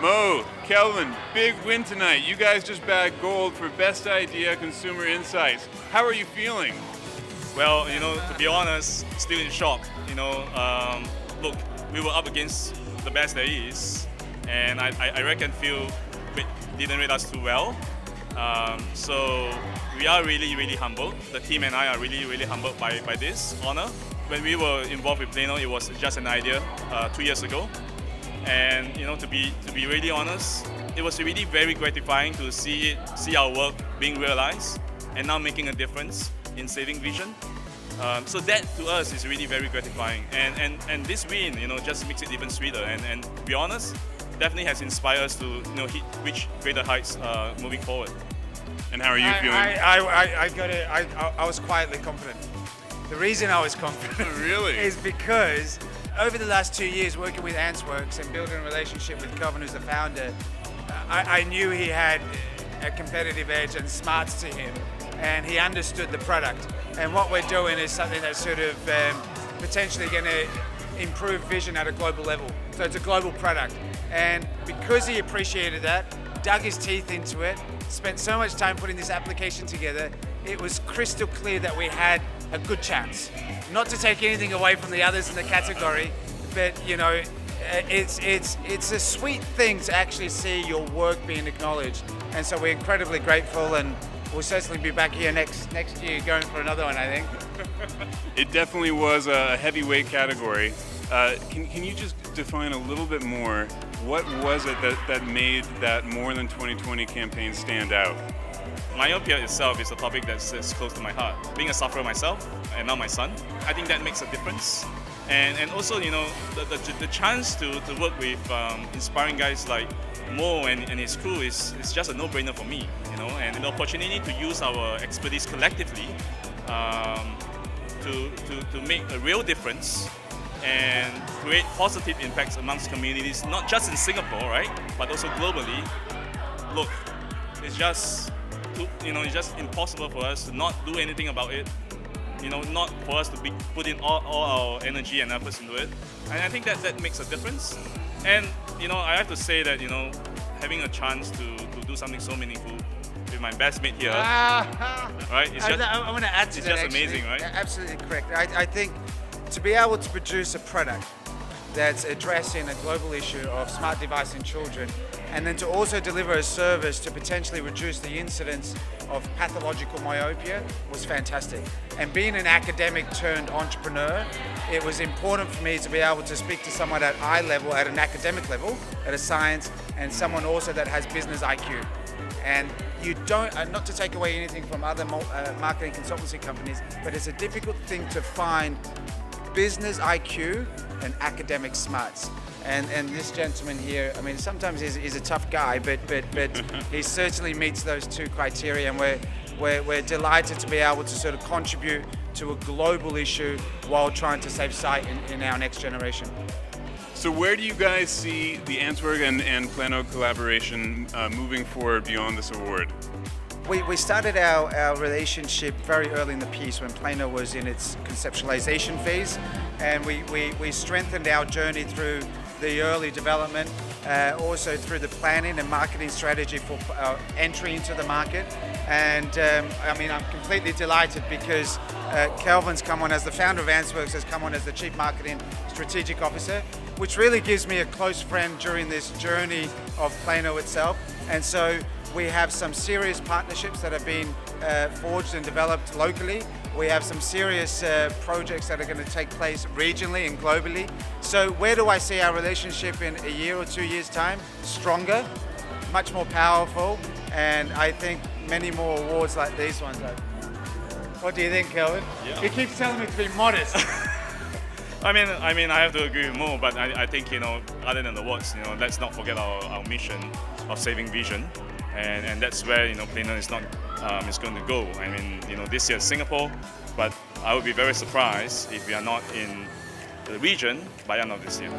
Mo, Kelvin, big win tonight. You guys just bagged gold for Best Idea Consumer Insights. How are you feeling? Well, to be honest, still in shock. Look, we were up against the best there is, and I reckon Phil didn't rate us too well. So we are really, really humbled. The team and I are really, really humbled by this honor. When we were involved with Plano, it was just an idea 2 years ago. And to be really honest, it was really very gratifying to see our work being realized and now making a difference in saving vision. So that to us is really very gratifying. And this win, just makes it even sweeter. And to be honest, definitely has inspired us to reach greater heights moving forward. And how are you feeling? I was quietly confident. The reason I was confident really is because over the last 2 years working with AntzWorkz and building a relationship with Kelvin, who's the founder, I knew he had a competitive edge and smarts to him, and he understood the product. And what we're doing is something that's sort of potentially going to improve vision at a global level. So it's a global product. And because he appreciated that, dug his teeth into it, spent so much time putting this application together, it was crystal clear that we had a good chance. Not to take anything away from the others in the category, but it's a sweet thing to actually see your work being acknowledged. And so we're incredibly grateful, and we'll certainly be back here next year going for another one, I think. It definitely was a heavyweight category. Can you just define a little bit more, what was it that made that More Than 2020 campaign stand out? Myopia itself is a topic that's close to my heart. Being a sufferer myself, and now my son, I think that makes a difference. And also, the chance to work with inspiring guys like Mo and his crew is just a no-brainer for me, and an opportunity to use our expertise collectively to make a real difference and create positive impacts amongst communities, not just in Singapore, right, but also globally. Look, it's just impossible for us to not do anything about it. Not for us to put in all our energy and efforts into it. And I think that makes a difference. And I have to say that having a chance to do something so meaningful with my best mate here, right? I want to add to it's that. Just actually. amazing, right? Absolutely correct. I think to be able to produce a product that's addressing a global issue of smart device in children, and then to also deliver a service to potentially reduce the incidence of pathological myopia was fantastic. And being an academic turned entrepreneur, it was important for me to be able to speak to someone at eye level, at an academic level, at a science, and someone also that has business IQ. And you don't, not to take away anything from other marketing consultancy companies, but it's a difficult thing to find business IQ and academic smarts. And this gentleman here, I mean, sometimes he's a tough guy, but he certainly meets those two criteria, and we're delighted to be able to sort of contribute to a global issue while trying to save sight in our next generation. So where do you guys see the AntzWorkz and Plano collaboration moving forward beyond this award? We started our relationship very early in the piece when Plano was in its conceptualization phase, and we strengthened our journey through the early development, also through the planning and marketing strategy for entry into the market. And I mean, I'm completely delighted because Kelvin's come on as the founder of AntzWorkz, has come on as the Chief Marketing Strategic Officer, which really gives me a close friend during this journey of Plano itself. And so we have some serious partnerships that have been forged and developed locally. We have some serious projects that are going to take place regionally and globally. So where do I see our relationship in a year or 2 years' time? Stronger, much more powerful, and I think many more awards like these ones. What do you think, Kelvin? Yeah. He keeps telling me to be modest. I mean, I have to agree with Mo, but I think, other than the awards, let's not forget our mission of saving vision. And that's where Plano is not is going to go. I mean, this year is Singapore, but I would be very surprised if we are not in the region by end of this year.